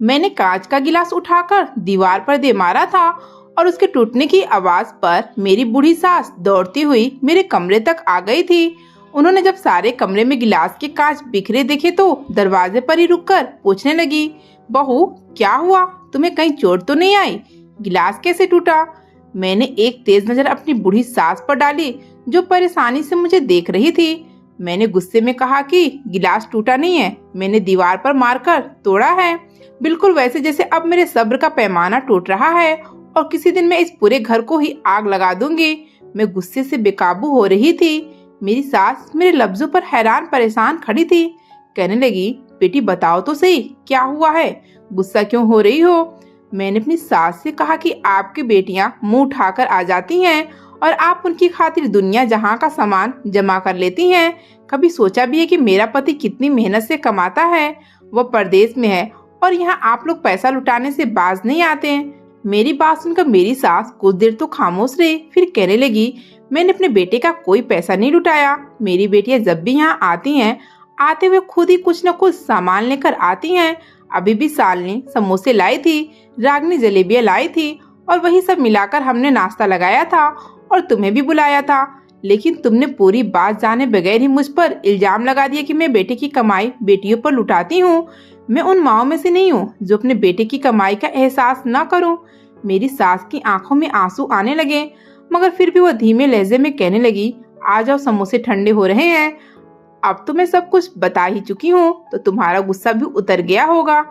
मैंने कांच का गिलास उठाकर दीवार पर दे मारा था और उसके टूटने की आवाज पर मेरी बूढ़ी सास दौड़ती हुई मेरे कमरे तक आ गई थी। उन्होंने जब सारे कमरे में गिलास के कांच बिखरे देखे तो दरवाजे पर ही रुककर पूछने लगी, बहू क्या हुआ, तुम्हें कहीं चोट तो नहीं आई? गिलास कैसे टूटा? मैंने एक तेज नजर अपनी बूढ़ी सास पर डाली जो परेशानी से मुझे देख रही थी। मैंने गुस्से में कहा कि गिलास टूटा नहीं है, मैंने दीवार पर मारकर तोड़ा है, बिल्कुल वैसे जैसे अब मेरे सब्र का पैमाना टूट रहा है और किसी दिन मैं इस पूरे घर को ही आग लगा दूंगी। मैं गुस्से से बेकाबू हो रही थी। मेरी सास मेरे लफ्जों पर हैरान परेशान खड़ी थी। कहने लगी, बेटी बताओ तो सही क्या हुआ है, गुस्सा क्यों हो रही हो? मैंने अपनी सास से कहा कि आपकी बेटियां मुंह उठाकर आ जाती हैं और आप उनकी खातिर दुनिया जहां का सामान जमा कर लेती हैं। कभी सोचा भी है कि मेरा पति कितनी मेहनत से कमाता है, वह परदेश में है और यहाँ आप लोग पैसा लुटाने से बाज नहीं आते हैं। मेरी बात सुनकर मेरी सास कुछ देर तो खामोश रही, फिर कहने लगी, मैंने अपने बेटे का कोई पैसा नहीं लुटाया। मेरी बेटियां जब भी यहाँ आती हैं, आते हुए खुद ही कुछ न कुछ सामान लेकर आती हैं। अभी भी सालनी समोसे लाई थी, रागनी जलेबियां लाई थी और वही सब मिलाकर हमने नाश्ता लगाया था और तुम्हें भी बुलाया था। लेकिन तुमने पूरी बात जाने बगैर ही मुझ पर इल्जाम लगा दिया कि मैं बेटे की कमाई बेटियों पर लुटाती हूँ। मैं उन माओं में से नहीं हूँ जो अपने बेटे की कमाई का एहसास न करूँ। मेरी सास की आंखों में आंसू आने लगे, मगर फिर भी वह धीमे लहजे में कहने लगी, आ जाओ, समोसे ठंडे हो रहे हैं। अब तो मैं सब कुछ बता ही चुकी हूँ तो तुम्हारा गुस्सा भी उतर गया होगा।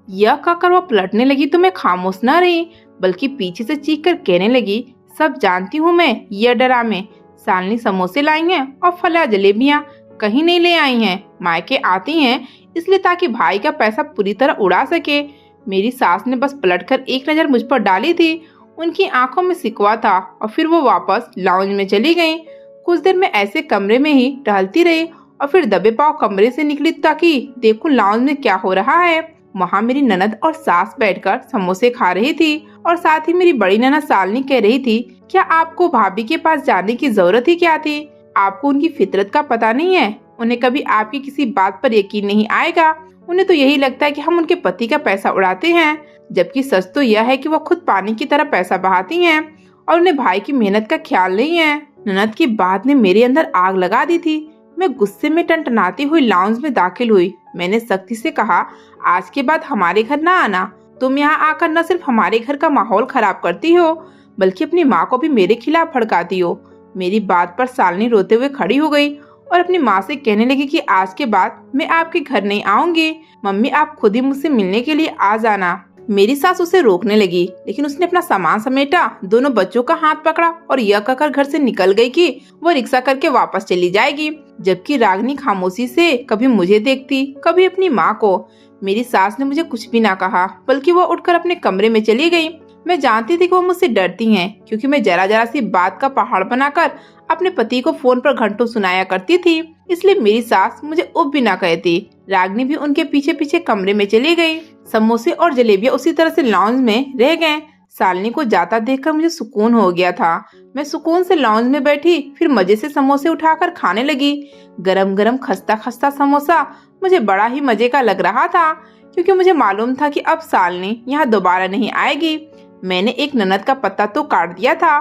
यह कहकर वह पलटने लगी तो मैं खामोश न रही, बल्कि पीछे से चीख कर कहने लगी, सब जानती हूँ मैं, यह डरामे। सालनी समोसे लाई हैं और फला जलेबियां कहीं नहीं ले आई हैं, मायके आती हैं इसलिए ताकि भाई का पैसा पूरी तरह उड़ा सके। मेरी सास ने बस पलटकर एक नजर मुझ पर डाली थी, उनकी आंखों में सिकवा था और फिर वो वापस लाउंज में चली गईं। कुछ देर में ऐसे कमरे में ही टहलती रही और फिर दबे पांव कमरे से निकली ताकि देखूं लाउंज में क्या हो रहा है। वहाँ मेरी ननद और सास बैठकर समोसे खा रही थी और साथ ही मेरी बड़ी ननद सालनी कह रही थी, क्या आपको भाभी के पास जाने की जरूरत ही क्या थी? आपको उनकी फितरत का पता नहीं है, उन्हें कभी आपकी किसी बात पर यकीन नहीं आएगा। उन्हें तो यही लगता है कि हम उनके पति का पैसा उड़ाते हैं, जबकि सच तो यह है कि वो खुद पानी की तरह पैसा बहाती हैं और उन्हें भाई की मेहनत का ख्याल नहीं है। ननद की बात ने मेरे अंदर आग लगा दी थी। मैं गुस्से में टनटनाती हुई लाउंज में दाखिल हुई। मैंने सख्ती से कहा, आज के बाद हमारे घर ना आना। तुम यहाँ आकर न सिर्फ हमारे घर का माहौल खराब करती हो, बल्कि अपनी माँ को भी मेरे खिलाफ भड़काती हो। मेरी बात पर सालनी रोते हुए खड़ी हो गई और अपनी माँ से कहने लगी कि आज के बाद मैं आपके घर नहीं आऊंगी। मम्मी, आप खुद ही मुझसे मिलने के लिए आ जाना। मेरी सास उसे रोकने लगी, लेकिन उसने अपना सामान समेटा, दोनों बच्चों का हाथ पकड़ा और यह कहकर घर से निकल गई कि वो रिक्शा करके वापस चली जाएगी। जबकि रागनी खामोशी से कभी मुझे देखती, कभी अपनी माँ को। मेरी सास ने मुझे कुछ भी ना कहा, बल्कि वो उठकर अपने कमरे में चली गई। मैं जानती थी कि वो मुझसे डरती हैं, क्योंकि मैं जरा जरा सी बात का पहाड़ बनाकर अपने पति को फोन पर घंटों सुनाया करती थी, इसलिए मेरी सास मुझे उब भी ना कहती। रागनी भी उनके पीछे पीछे कमरे में चली गई। समोसे और जलेबियां उसी तरह से लाउंज में रह गए। सालनी को जाता देखकर मुझे सुकून हो गया था। मैं सुकून से लाउंज में बैठी, फिर मजे से समोसे उठाकर खाने लगी। गरम गरम खस्ता खस्ता समोसा मुझे बड़ा ही मजे का लग रहा था, क्योंकि मुझे मालूम था कि अब सालनी यहाँ दोबारा नहीं आएगी। मैंने एक ननद का पत्ता तो काट दिया था,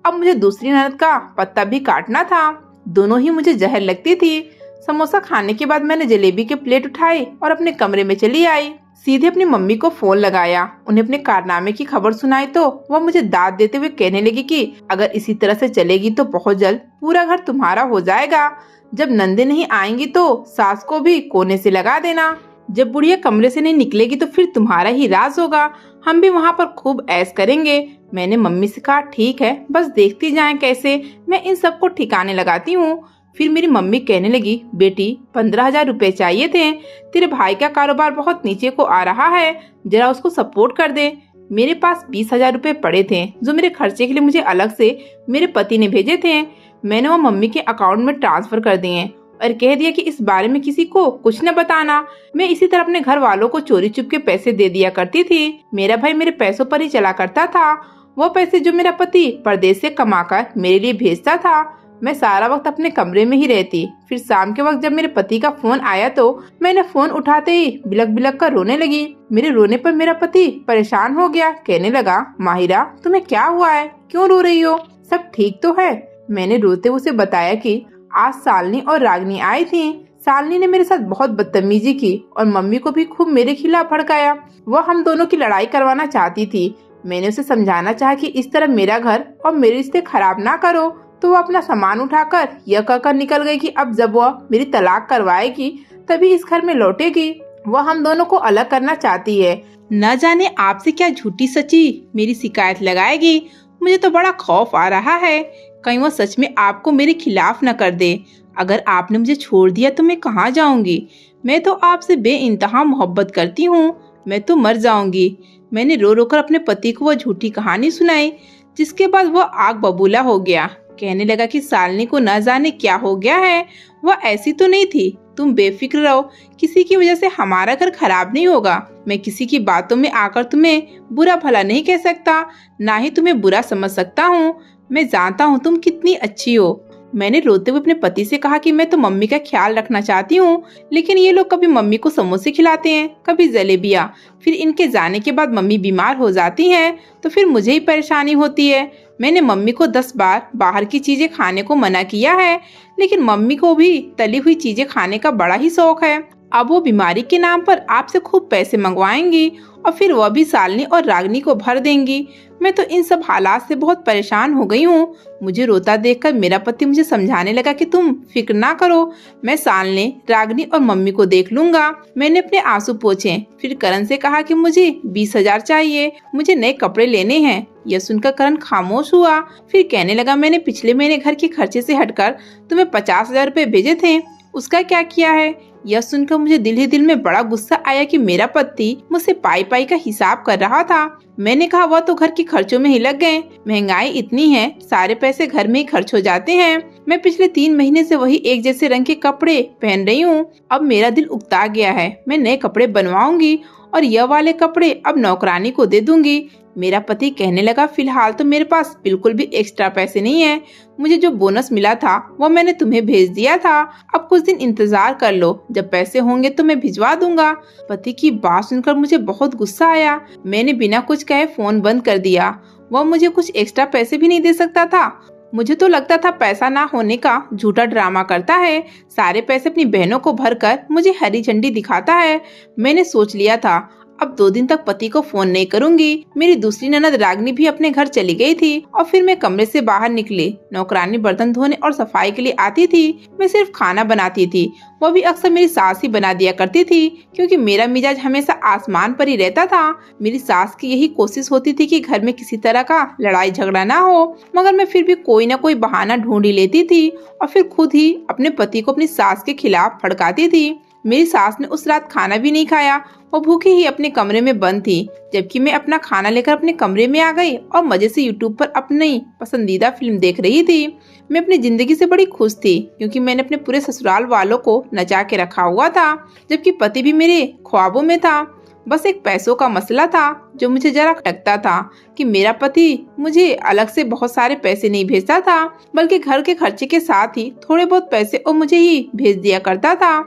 अब मुझे दूसरी ननद का पत्ता भी काटना था। दोनों ही मुझे जहर लगती थी। समोसा खाने के बाद मैंने जलेबी के प्लेट उठाई और अपने कमरे में चली आई। सीधे अपनी मम्मी को फोन लगाया, उन्हें अपने कारनामे की खबर सुनाई तो वह मुझे दाद देते हुए कहने लगी कि अगर इसी तरह से चलेगी तो बहुत जल्द पूरा घर तुम्हारा हो जाएगा। जब नंदे नहीं आएंगी तो सास को भी कोने से लगा देना। जब बुढ़िया कमरे से नहीं निकलेगी तो फिर तुम्हारा ही राज होगा, हम भी वहाँ पर खूब ऐश करेंगे। मैंने मम्मी से कहा, ठीक है, बस देखती जाएं कैसे मैं इन सबको ठिकाने लगाती हूँ। फिर मेरी मम्मी कहने लगी, बेटी 15,000 रुपए चाहिए थे, तेरे भाई का कारोबार बहुत नीचे को आ रहा है, जरा उसको सपोर्ट कर दे। मेरे पास 20,000 रुपए पड़े थे जो मेरे खर्चे के लिए मुझे अलग से मेरे पति ने भेजे थे। मैंने वो मम्मी के अकाउंट में ट्रांसफर कर दिए और कह दिया कि इस बारे में किसी को कुछ न बताना। मैं इसी तरह अपने घर वालों को चोरी चुप के पैसे दे दिया करती थी। मेरा भाई मेरे पैसों पर ही चला करता था। वो पैसे जो मेरा पति परदेश से कमाकर मेरे लिए भेजता था, मैं सारा वक्त अपने कमरे में ही रहती। फिर शाम के वक्त जब मेरे पति का फोन आया तो मैंने फोन उठाते ही बिलक बिलक कर रोने लगी। मेरे रोने पर मेरा पति परेशान हो गया, कहने लगा, माहिरा तुम्हें क्या हुआ है, क्यों रो रही हो, सब ठीक तो है। मैंने रोते उसे बताया कि आज शालिनी और रागिनी आई थी। शालिनी ने मेरे साथ बहुत बदतमीजी की और मम्मी को भी खूब मेरे खिलाफ भड़काया। वह हम दोनों की लड़ाई करवाना चाहती थी। मैंने उसे समझाना चाहा कि इस तरह मेरा घर और मेरे रिश्ते खराब ना करो, तो वो अपना सामान उठाकर यह कहकर निकल गई कि अब जब वह मेरी तलाक करवाएगी तभी इस घर में लौटेगी। वह हम दोनों को अलग करना चाहती है। न जाने आपसे क्या झूठी सच्ची मेरी शिकायत लगाएगी। मुझे तो बड़ा खौफ आ रहा है, कहीं वो सच में आपको मेरे खिलाफ न कर दे। अगर आपने मुझे छोड़ दिया तो मैं कहाँ जाऊंगी। मैं तो आपसे बेइंतहा मोहब्बत करती हूँ, मैं तो मर जाऊंगी। मैंने रो रो कर अपने पति को वह झूठी कहानी सुनाई, जिसके बाद वह आग बबूला हो गया। कहने लगा कि शालिनी को न जाने क्या हो गया है, वह ऐसी तो नहीं थी। तुम बेफिक्र रहो, किसी की वजह से हमारा घर खराब नहीं होगा। मैं किसी की बातों में आकर तुम्हें बुरा भला नहीं कह सकता, ना ही तुम्हें बुरा समझ सकता हूँ। मैं जानता हूँ तुम कितनी अच्छी हो। मैंने रोते हुए अपने पति से कहा कि मैं तो मम्मी का ख्याल रखना चाहती हूँ, लेकिन ये लोग कभी मम्मी को समोसे खिलाते हैं, कभी जलेबियाँ। फिर इनके जाने के बाद मम्मी बीमार हो जाती हैं, तो फिर मुझे ही परेशानी होती है। मैंने मम्मी को 10 बार बाहर की चीजें खाने को मना किया है, लेकिन मम्मी को भी तली हुई चीजें खाने का बड़ा ही शौक है। अब वो बीमारी के नाम पर आपसे खूब पैसे मंगवाएंगी और फिर वह भी शालिनी और रागिनी को भर देंगी। मैं तो इन सब हालात से बहुत परेशान हो गई हूँ। मुझे रोता देखकर मेरा पति मुझे समझाने लगा कि तुम फिक्र ना करो, मैं शालिनी, रागिनी और मम्मी को देख लूंगा। मैंने अपने आंसू पोंछे। फिर करण से कहा कि मुझे 20,000 चाहिए, मुझे नए कपड़े लेने हैं। यह सुनकर करण खामोश हुआ। फिर कहने लगा, मैंने पिछले महीने घर के खर्चे से हटकर तुम्हें 50,000 रुपए भेजे थे, उसका क्या किया है। यह सुनकर मुझे दिल ही दिल में बड़ा गुस्सा आया कि मेरा पति मुझसे पाई पाई का हिसाब कर रहा था। मैंने कहा, वह तो घर के खर्चों में ही लग गए, महंगाई इतनी है, सारे पैसे घर में ही खर्च हो जाते हैं। मैं पिछले 3 महीने से वही एक जैसे रंग के कपड़े पहन रही हूँ। अब मेरा दिल उकता गया है, मैं नए कपड़े बनवाऊंगी और यह वाले कपड़े अब नौकरानी को दे दूंगी। मेरा पति कहने लगा, फिलहाल तो मेरे पास बिल्कुल भी एक्स्ट्रा पैसे नहीं है। मुझे जो बोनस मिला था वो मैंने तुम्हें भेज दिया था। अब कुछ दिन इंतजार कर लो, जब पैसे होंगे तो मैं भिजवा दूंगा। पति की बात सुनकर मुझे बहुत गुस्सा आया। मैंने बिना कुछ कहे फोन बंद कर दिया। वह मुझे कुछ एक्स्ट्रा पैसे भी नहीं दे सकता था। मुझे तो लगता था पैसा ना होने का झूठा ड्रामा करता है, सारे पैसे अपनी बहनों को भरकर मुझे हरी झंडी दिखाता है। मैंने सोच लिया था अब 2 दिन तक पति को फोन नहीं करूंगी। मेरी दूसरी ननद रागिनी भी अपने घर चली गई थी और फिर मैं कमरे से बाहर निकली। नौकरानी बर्तन धोने और सफाई के लिए आती थी, मैं सिर्फ खाना बनाती थी। वो भी अक्सर मेरी सास ही बना दिया करती थी, क्योंकि मेरा मिजाज हमेशा आसमान पर ही रहता था। मेरी सास की यही कोशिश होती थी कि घर में किसी तरह का लड़ाई झगड़ा ना हो, मगर मैं फिर भी कोई ना कोई बहाना ढूंढ ही लेती थी और फिर खुद ही अपने पति को अपनी सास के खिलाफ भड़काती थी। मेरी सास ने उस रात खाना भी नहीं खाया, वो भूखी ही अपने कमरे में बंद थी, जबकि मैं अपना खाना लेकर अपने कमरे में आ गई और मजे से यूट्यूब पर अपनी पसंदीदा फिल्म देख रही थी। मैं अपनी जिंदगी से बड़ी खुश थी, क्योंकि मैंने अपने पूरे ससुराल वालों को नचा के रखा हुआ था, जबकि पति भी मेरे ख्वाबों में था। बस एक पैसों का मसला था जो मुझे जरा खटकता था कि मेरा पति मुझे अलग से बहुत सारे पैसे नहीं भेजता था, बल्कि घर के खर्चे के साथ ही थोड़े बहुत पैसे वो मुझे ही भेज दिया करता था।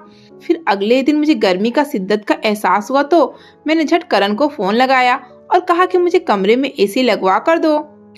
फिर अगले दिन मुझे गर्मी का शिद्दत का एहसास हुआ, तो मैंने झट करण को फोन लगाया और कहा कि मुझे कमरे में एसी लगवा कर दो,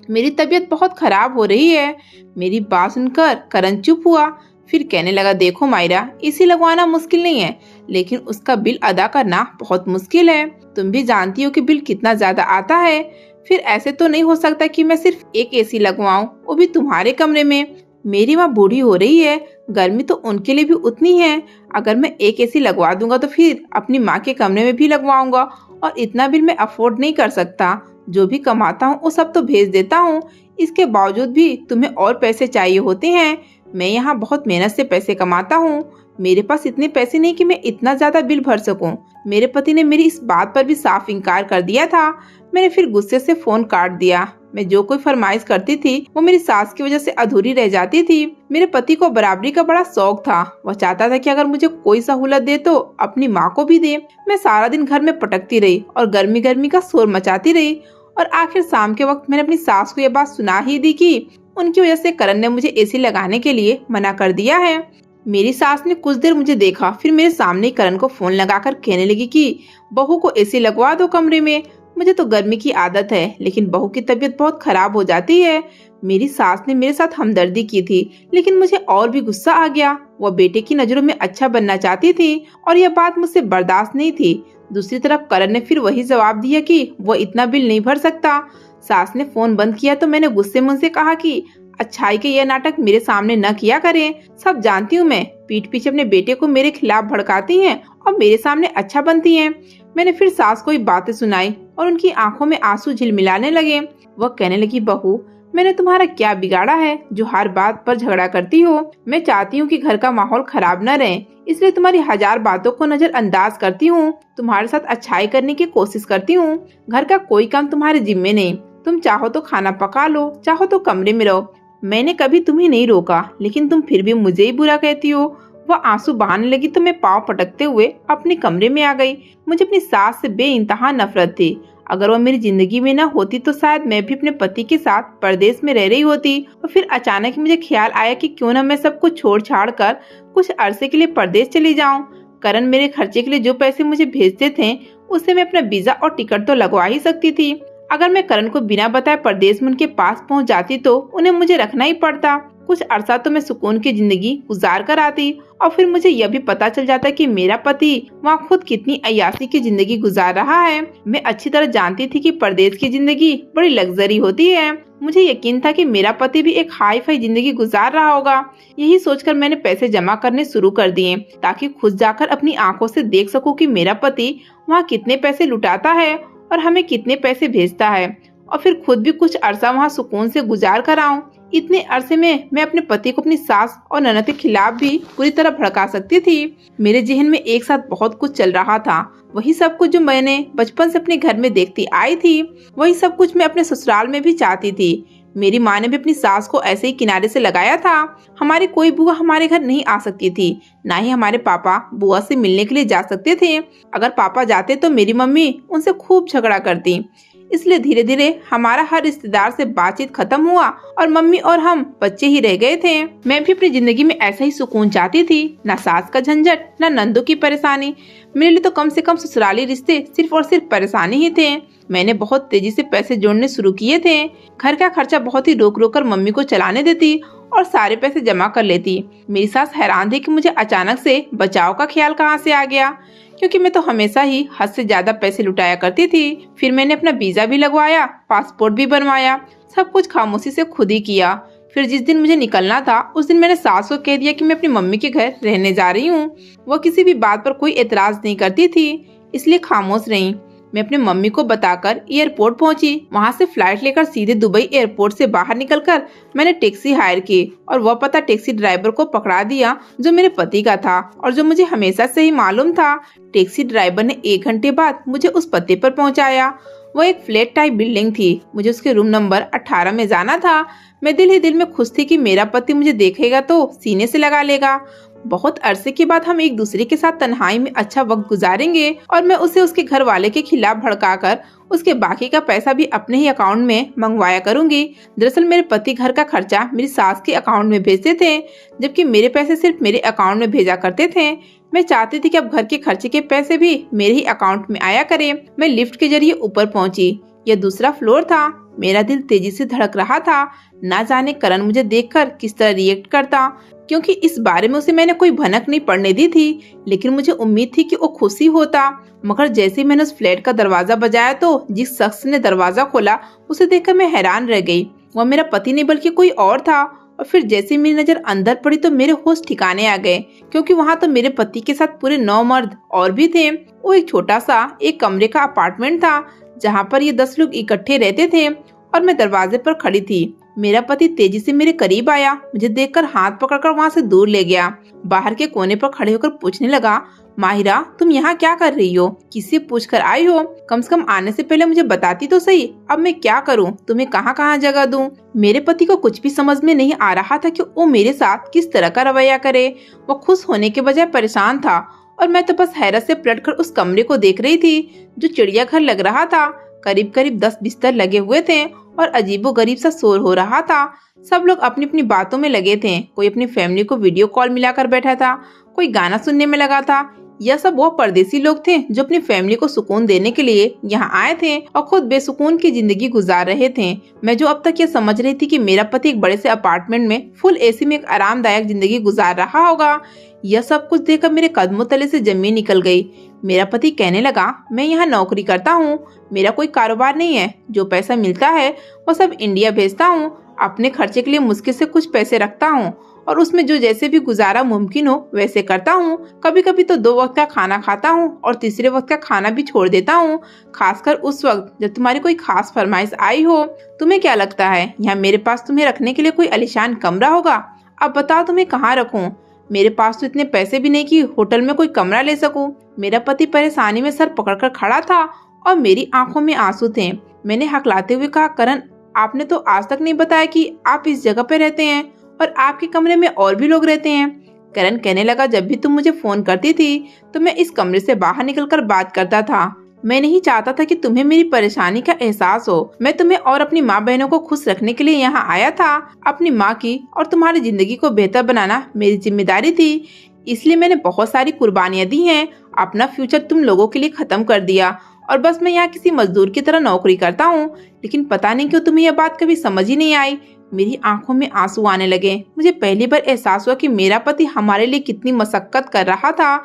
मेरी तबीयत बहुत खराब हो रही है। मेरी बात सुनकर करण चुप हुआ। फिर कहने लगा, देखो मायरा, एसी लगवाना मुश्किल नहीं है, लेकिन उसका बिल अदा करना बहुत मुश्किल है। तुम भी जानती हो कि बिल कितना ज्यादा आता है। फिर ऐसे तो नहीं हो सकता कि मैं सिर्फ एक एसी लगवाऊं, वो भी तुम्हारे कमरे में। मेरी माँ बूढ़ी हो रही है, गर्मी तो उनके लिए भी उतनी है। अगर मैं एक एसी लगवा दूंगा तो फिर अपनी माँ के कमरे में भी लगवाऊंगा, और इतना बिल मैं अफोर्ड नहीं कर सकता। जो भी कमाता हूँ वो सब तो भेज देता हूँ, इसके बावजूद भी तुम्हें और पैसे चाहिए होते हैं। मैं यहाँ बहुत मेहनत से पैसे कमाता हूँ, मेरे पास इतने पैसे नहीं कि मैं इतना ज्यादा बिल भर सकूं। मेरे पति ने मेरी इस बात पर भी साफ इनकार कर दिया था। मैंने फिर गुस्से से फोन काट दिया। मैं जो कोई फरमाइश करती थी वो मेरी सास की वजह से अधूरी रह जाती थी। मेरे पति को बराबरी का बड़ा शौक था, वह चाहता था कि अगर मुझे कोई सहूलत दे तो अपनी माँ को भी दे। मैं सारा दिन घर में पटकती रही और गर्मी गर्मी का शोर मचाती रही, और आखिर शाम के वक्त मैंने अपनी सास को यह बात सुना ही दी कि उनकी वजह से करण ने मुझे एसी लगाने के लिए मना कर दिया है। मेरी सास ने कुछ देर मुझे देखा, फिर मेरे सामने ही करण को फोन लगाकर कहने लगी कि बहू को एसी लगवा दो कमरे में। मुझे तो गर्मी की आदत है, लेकिन बहू की तबीयत बहुत खराब हो जाती है। मेरी सास ने मेरे साथ हमदर्दी की थी, लेकिन मुझे और भी गुस्सा आ गया। वह बेटे की नजरों में अच्छा बनना चाहती थी और यह बात मुझसे बर्दाश्त नहीं थी। दूसरी तरफ करण ने फिर वही जवाब दिया कि वह इतना बिल नहीं भर सकता। सास ने फोन बंद किया तो मैंने गुस्से में उनसे कहा कि अच्छाई के यह नाटक मेरे सामने न किया करें। सब जानती हूँ मैं, पीठ पीछे अपने बेटे को मेरे खिलाफ भड़काती हैं और मेरे सामने अच्छा बनती हैं। मैंने फिर सास को ये बातें सुनाई और उनकी आंखों में आंसू झिलमिलाने लगे। वह कहने लगी, बहू मैंने तुम्हारा क्या बिगाड़ा है जो हर बात पर झगड़ा करती हो। मैं चाहती हूँ कि घर का माहौल खराब न रहे, इसलिए तुम्हारी हजार बातों को नजरअंदाज करती हूँ। तुम्हारे साथ अच्छाई करने की कोशिश करती हूँ। घर का कोई काम तुम्हारे जिम्मे नहीं। तुम चाहो तो खाना पका लो, चाहो तो कमरे में रहो। मैंने कभी तुम्हें नहीं रोका, लेकिन तुम फिर भी मुझे ही बुरा कहती हो। वह आंसू बहाने लगी तो मैं पाँव पटकते हुए अपने कमरे में आ गई। मुझे अपनी सास से बेइंतहा नफरत थी। अगर वह मेरी जिंदगी में न होती तो शायद मैं भी अपने पति के साथ परदेश में रह रही होती। और फिर अचानक मुझे ख्याल आया कि क्यों न मैं सब कुछ छोड़ छाड़ कर कुछ अरसे के लिए परदेश चली जाऊं। करण मेरे खर्चे के लिए जो पैसे मुझे भेजते थे, उससे मैं अपना वीजा और टिकट तो लगवा ही सकती थी। अगर मैं करण को बिना बताए परदेश में उनके पास पहुंच जाती तो उन्हें मुझे रखना ही पड़ता। कुछ अरसा तो मैं सुकून की जिंदगी गुजार कर आती और फिर मुझे यह भी पता चल जाता कि मेरा पति वहाँ खुद कितनी अय्याशी की जिंदगी गुजार रहा है। मैं अच्छी तरह जानती थी कि परदेश की जिंदगी बड़ी लग्जरी होती है। मुझे यकीन था कि मेरा पति भी एक हाई फाई जिंदगी गुजार रहा होगा। यही सोचकर मैंने पैसे जमा करने शुरू कर दिए ताकि खुद जाकर अपनी आंखों से देख सकूं कि मेरा पति वहाँ कितने पैसे लुटाता है और हमें कितने पैसे भेजता है, और फिर खुद भी कुछ अरसा वहाँ सुकून से गुजार कर आऊं। इतने अरसे में मैं अपने पति को अपनी सास और ननद के खिलाफ भी पूरी तरह भड़का सकती थी। मेरे जहन में एक साथ बहुत कुछ चल रहा था। वही सब कुछ जो मैंने बचपन से अपने घर में देखती आई थी, वही सब कुछ मैं अपने ससुराल में भी चाहती थी। मेरी माँ ने भी अपनी सास को ऐसे ही किनारे से लगाया था। हमारी कोई बुआ हमारे घर नहीं आ सकती थी, ना ही हमारे पापा बुआ से मिलने के लिए जा सकते थे। अगर पापा जाते तो मेरी मम्मी उनसे खूब झगड़ा करती। इसलिए धीरे धीरे हमारा हर रिश्तेदार से बातचीत खत्म हुआ और मम्मी और हम बच्चे ही रह गए थे। मैं भी अपनी जिंदगी में ऐसा ही सुकून चाहती थी, ना सास का झंझट, ना नंदों की परेशानी। मेरे लिए तो कम से कम ससुराली रिश्ते सिर्फ और सिर्फ परेशानी ही थे। मैंने बहुत तेजी से पैसे जोड़ने शुरू किए थे। घर का खर्चा बहुत ही रोक रोक कर मम्मी को चलाने देती और सारे पैसे जमा कर लेती। मेरी सास हैरान थी कि मुझे अचानक से बचाव का ख्याल कहाँ से आ गया, क्योंकि मैं तो हमेशा ही हद से ज्यादा पैसे लुटाया करती थी। फिर मैंने अपना वीजा भी लगवाया, पासपोर्ट भी बनवाया, सब कुछ खामोशी से खुद ही किया। फिर जिस दिन मुझे निकलना था उस दिन मैंने सास को कह दिया कि मैं अपनी मम्मी के घर रहने जा रही हूँ। वो किसी भी बात पर कोई एतराज नहीं करती थी, इसलिए खामोश रही। मैं अपने मम्मी को बताकर एयरपोर्ट पहुंची। वहां से फ्लाइट लेकर सीधे दुबई एयरपोर्ट से बाहर निकलकर मैंने टैक्सी हायर की और वह पता टैक्सी ड्राइवर को पकड़ा दिया जो मेरे पति का था और जो मुझे हमेशा से ही मालूम था। टैक्सी ड्राइवर ने 1 घंटे बाद मुझे उस पते पर पहुंचाया। वो एक फ्लैट टाइप बिल्डिंग थी। मुझे उसके रूम नंबर 18 में जाना था। मैं दिल ही दिल में खुश थी कि मेरा पति मुझे देखेगा तो सीने से लगा लेगा। बहुत अरसे के बाद हम एक दूसरे के साथ तन्हाई में अच्छा वक्त गुजारेंगे और मैं उसे उसके घर वाले के खिलाफ भड़काकर उसके बाकी का पैसा भी अपने ही अकाउंट में मंगवाया करूंगी। दरअसल मेरे पति घर का खर्चा मेरी सास के अकाउंट में भेजते थे, जबकि मेरे पैसे सिर्फ मेरे अकाउंट में भेजा करते थे। मैं चाहती थी कि अब घर के खर्चे के पैसे भी मेरे ही अकाउंट में आया करे। मैं लिफ्ट के जरिए ऊपर पहुंची। यह दूसरा फ्लोर था। मेरा दिल तेजी से धड़क रहा था। ना जाने करण मुझे देखकर किस तरह रिएक्ट करता, क्योंकि इस बारे में उसे मैंने कोई भनक नहीं पड़ने दी थी। लेकिन मुझे उम्मीद थी कि वो खुशी होता। मगर जैसे ही मैंने उस फ्लैट का दरवाजा बजाया तो जिस शख्स ने दरवाजा खोला उसे देखकर मैं हैरान रह गई। वह मेरा पति नहीं बल्कि कोई और था। और फिर जैसे मेरी नजर अंदर पड़ी तो मेरे होश ठिकाने आ गए, क्योंकि वहाँ तो मेरे पति के साथ पूरे 9 मर्द और भी थे। वो एक छोटा सा एक कमरे का अपार्टमेंट था जहाँ पर ये 10 लोग इकट्ठे रहते थे और मैं दरवाजे पर खड़ी थी। मेरा पति तेजी से मेरे करीब आया, मुझे देखकर हाथ पकड़कर वहाँ से दूर ले गया। बाहर के कोने पर खड़े होकर पूछने लगा, माहिरा तुम यहाँ क्या कर रही हो? किससे पूछकर आई हो? कम से कम आने से पहले मुझे बताती तो सही। अब मैं क्या करूँ? तुम्हें कहाँ कहाँ जगह दूँ? मेरे पति को कुछ भी समझ में नहीं आ रहा था कि वो मेरे साथ किस तरह का रवैया करे। वो खुश होने के बजाय परेशान था और मैं तो बस हैरत से पलटकर उस कमरे को देख रही थी जो चिड़ियाघर लग रहा था। करीब करीब 10 बिस्तर लगे हुए थे और अजीबोगरीब सा शोर हो रहा था। सब लोग अपनी अपनी बातों में लगे थे। कोई अपनी फैमिली को वीडियो कॉल मिलाकर बैठा था, कोई गाना सुनने में लगा था। यह सब वो परदेसी लोग थे जो अपनी फैमिली को सुकून देने के लिए यहाँ आए थे और खुद बेसुकून की जिंदगी गुजार रहे थे। मैं जो अब तक ये समझ रही थी कि मेरा पति एक बड़े से अपार्टमेंट में फुल एसी में एक आरामदायक जिंदगी गुजार रहा होगा, यह सब कुछ देखकर मेरे कदमों तले से जमीन निकल गई। मेरा पति कहने लगा, मैं यहाँ नौकरी करता हूँ, मेरा कोई कारोबार नहीं है, जो पैसा मिलता है वो सब इंडिया भेजता हूँ। अपने खर्चे के लिए मुश्किल से कुछ पैसे रखता हूँ और उसमें जो जैसे भी गुजारा मुमकिन हो वैसे करता हूँ। कभी कभी तो 2 वक्त का खाना खाता हूँ और तीसरे वक्त का खाना भी छोड़ देता हूँ, खासकर उस वक्त जब तुम्हारी कोई खास फरमाइश आई हो। तुम्हें क्या लगता है यहाँ मेरे पास तुम्हें रखने के लिए कोई आलीशान कमरा होगा? अब बताओ तुम्हें कहाँ रखूँ? मेरे पास तो इतने पैसे भी नहीं कि होटल में कोई कमरा ले सकूं। मेरा पति परेशानी में सर पकड़कर खड़ा था और मेरी आंखों में आंसू थे। मैंने हकलाते हुए कहा, करण, आपने तो आज तक नहीं बताया कि आप इस जगह पे रहते हैं और आपके कमरे में और भी लोग रहते हैं। करण कहने लगा, जब भी तुम मुझे फोन करती थी तो मैं इस कमरे से बाहर निकलकर बात करता था। मैं नहीं चाहता था कि तुम्हें मेरी परेशानी का एहसास हो। मैं तुम्हें और अपनी माँ बहनों को खुश रखने के लिए यहाँ आया था। अपनी माँ की और तुम्हारी जिंदगी को बेहतर बनाना मेरी जिम्मेदारी थी, इसलिए मैंने बहुत सारी कुर्बानियाँ दी हैं। अपना फ्यूचर तुम लोगों के लिए खत्म कर दिया और बस मैं यहाँ किसी मजदूर की तरह नौकरी करता हूँ। लेकिन पता नहीं क्यों तुम्हें यह बात कभी समझ ही नहीं आई। मेरी आंखों में आंसू आने लगे। मुझे पहली बार एहसास हुआ कि मेरा पति हमारे लिए कितनी मशक्कत कर रहा था।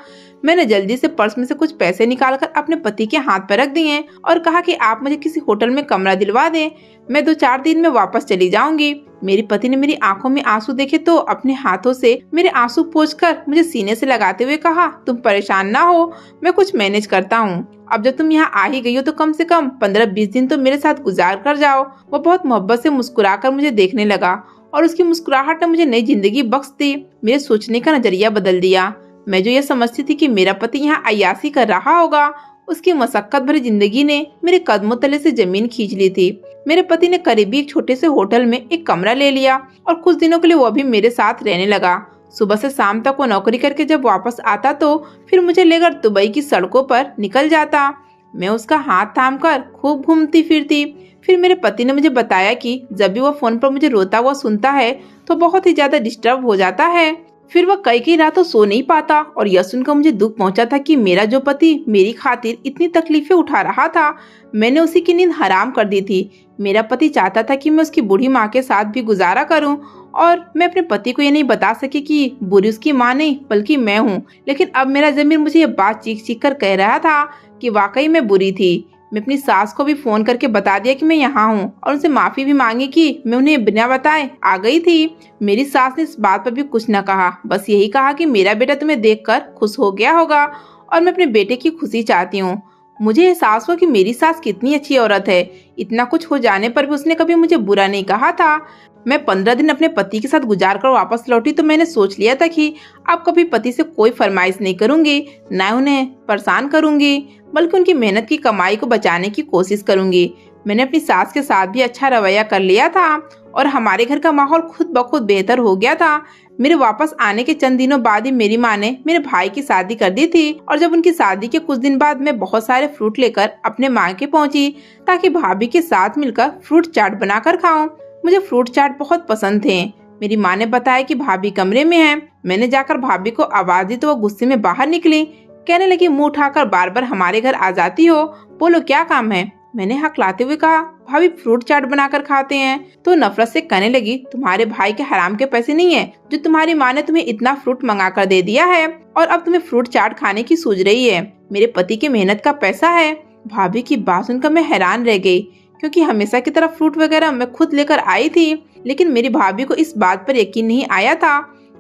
मैंने जल्दी से पर्स में से कुछ पैसे निकालकर अपने पति के हाथ पर रख दिए और कहा कि आप मुझे किसी होटल में कमरा दिलवा दें, मैं 2-4 दिन में वापस चली जाऊंगी। मेरे पति ने मेरी आंखों में आंसू देखे तो अपने हाथों से मेरे आंसू पोंछकर मुझे सीने से लगाते हुए कहा, तुम परेशान ना हो, मैं कुछ मैनेज करता हूँ। अब जब तुम यहाँ आ ही गई हो तो कम से कम 15-20 दिन तो मेरे साथ गुजार कर जाओ। वो बहुत मोहब्बत से मुस्कुराकर मुझे देखने लगा और उसकी मुस्कुराहट ने मुझे नई जिंदगी बख्श दी। मेरे सोचने का नजरिया बदल दिया। मैं जो ये समझती थी कि मेरा पति यहाँ अय्यासी कर रहा होगा, उसकी मशक्कत भरी जिंदगी ने मेरे कदमों तले से जमीन खींच ली थी। मेरे पति ने करीबी एक छोटे से होटल में एक कमरा ले लिया और कुछ दिनों के लिए वो भी मेरे साथ रहने लगा। सुबह से शाम तक वो नौकरी करके जब वापस आता तो फिर मुझे लेकर दुबई की सड़कों पर निकल जाता। मैं उसका हाथ थामकर खूब घूमती फिरती। फिर मेरे पति ने मुझे बताया कि जब भी वो फोन पर मुझे रोता हुआ सुनता है तो बहुत ही ज्यादा डिस्टर्ब हो जाता है। फिर वह कई रातों सो नहीं पाता और यह सुनकर मुझे दुख पहुंचा था कि मेरा जो पति मेरी खातिर इतनी तकलीफें उठा रहा था, मैंने उसी की नींद हराम कर दी थी। मेरा पति चाहता था कि मैं उसकी बूढ़ी माँ के साथ भी गुजारा करूं और मैं अपने पति को ये नहीं बता सकी कि बुरी उसकी माँ नहीं बल्कि मैं हूँ। लेकिन अब मेरा ज़मीर मुझे ये बात चीख चीख कर कह रहा था कि वाकई मैं बुरी थी। मैं अपनी सास को भी फोन करके बता दिया कि मैं यहाँ हूँ और उनसे माफी भी मांगी कि मैं उन्हें बिना बताए आ गई थी। मेरी सास ने इस बात पर भी कुछ न कहा, बस यही कहा कि मेरा बेटा तुम्हें देखकर खुश हो गया होगा और मैं अपने बेटे की खुशी चाहती हूँ। मुझे एहसास हुआ कि मेरी सास कितनी अच्छी औरत है। इतना कुछ हो जाने पर भी उसने कभी मुझे बुरा नहीं कहा था। मैं 15 दिन अपने पति के साथ गुजार कर वापस लौटी तो मैंने सोच लिया था कि अब कभी पति से कोई फरमाइश नहीं करूंगी, न उन्हें परेशान करूंगी, बल्कि उनकी मेहनत की कमाई को बचाने की कोशिश करूंगी। मैंने अपनी सास के साथ भी अच्छा रवैया कर लिया था और हमारे घर का माहौल खुद ब खुद बेहतर हो गया था। मेरे वापस आने के चंद दिनों बाद ही मेरी माँ ने मेरे भाई की शादी कर दी थी और जब उनकी शादी के कुछ दिन बाद मैं बहुत सारे फ्रूट लेकर अपने माँ के पहुंची ताकि भाभी के साथ मिलकर फ्रूट चाट बनाकर खाऊं। मुझे फ्रूट चाट बहुत पसंद थे। मेरी माँ ने बताया कि भाभी कमरे में है। मैंने जाकर भाभी को आवाज दी तो वो गुस्से में बाहर निकली। कहने लगी, मुंह उठाकर बार बार हमारे घर आ जाती हो, बोलो क्या काम है। मैंने हकलाते हुए कहा, भाभी फ्रूट चाट बनाकर खाते हैं। तो नफरत से कहने लगी, तुम्हारे भाई के हराम के पैसे नहीं है जो तुम्हारी माँ ने तुम्हें इतना फ्रूट मंगा कर दे दिया है और अब तुम्हें फ्रूट चाट खाने की सूझ रही है। मेरे पति की मेहनत का पैसा है। भाभी की बात सुनकर मैं हैरान रह गई क्योंकि हमेशा की तरह फ्रूट वगैरह मैं खुद लेकर आई थी, लेकिन मेरी भाभी को इस बात पर यकीन नहीं आया था।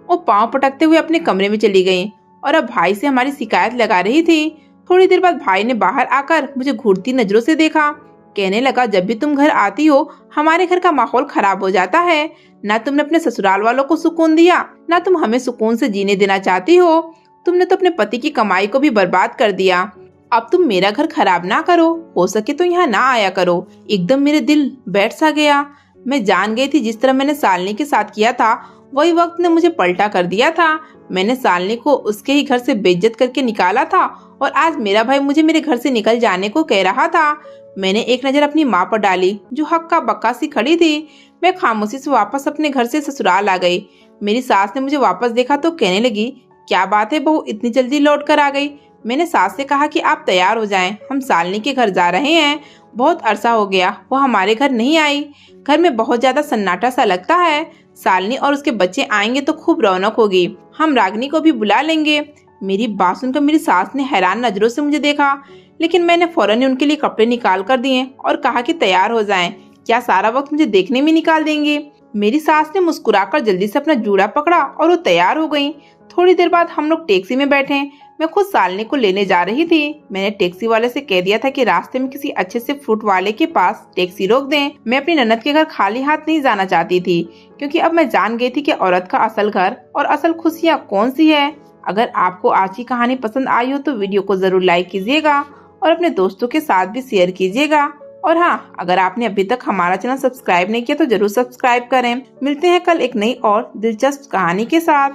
वो पाँव पटकते हुए अपने कमरे में चली गई और अब भाई से हमारी शिकायत लगा रही थी। थोड़ी देर बाद भाई ने बाहर आकर मुझे घूरती नजरों से देखा। कहने लगा, जब भी तुम घर आती हो हमारे घर का माहौल खराब हो जाता है। ना तुमने अपने ससुराल वालों को सुकून दिया, ना तुम हमें सुकून से जीने देना चाहती हो। तुमने तो अपने पति की कमाई को भी बर्बाद कर दिया। अब तुम मेरा घर खराब ना करो, हो सके तो यहाँ ना आया करो। एकदम मेरे दिल बैठ सा गया। मैं जान गई थी जिस तरह मैंने शालिनी के साथ किया था वही वक्त ने मुझे पलटा कर दिया था। मैंने शालिनी को उसके ही घर से बेइज्जत करके निकाला था और आज मेरा भाई मुझे मेरे घर से निकल जाने को कह रहा था। मैंने एक नज़र अपनी माँ पर डाली जो हक्का बक्का सी खड़ी थी। मैं खामोशी से वापस अपने घर से ससुराल आ गई। मेरी सास ने मुझे वापस देखा तो कहने लगी, क्या बात है बहू, इतनी जल्दी लौट कर आ गई। मैंने सास से कहा कि आप तैयार हो जाएं, हम शालिनी के घर जा रहे हैं। बहुत अरसा हो गया वो हमारे घर नहीं आई। घर में बहुत ज्यादा सन्नाटा सा लगता है। शालिनी और उसके बच्चे आएंगे तो खूब रौनक होगी। हम रागिनी को भी बुला लेंगे। मेरी बात सुनकर मेरी सास ने हैरान नजरों से मुझे देखा, लेकिन मैंने फौरन ही उनके लिए कपड़े निकाल कर दिए और कहा कि तैयार हो जाएं। क्या सारा वक्त मुझे देखने में निकाल देंगे। मेरी सास ने मुस्कुराकर जल्दी से अपना जूड़ा पकड़ा और वो तैयार हो गई। थोड़ी देर बाद हम लोग टैक्सी में बैठे। मैं खुद शालिनी को लेने जा रही थी। मैंने टैक्सी वाले से कह दिया था कि रास्ते में किसी अच्छे से फ्रूट वाले के पास टैक्सी रोक दें। मैं अपनी ननद के घर खाली हाथ नहीं जाना चाहती थी, क्योंकि अब मैं जान गई थी कि औरत का असल घर और असल खुशियाँ कौन सी है। अगर आपको आज की कहानी पसंद आई हो तो वीडियो को जरूर लाइक कीजिएगा और अपने दोस्तों के साथ भी शेयर कीजिएगा। और हाँ, अगर आपने अभी तक हमारा चैनल सब्सक्राइब नहीं किया तो जरूर सब्सक्राइब करें। मिलते हैं कल एक नई और दिलचस्प कहानी के साथ।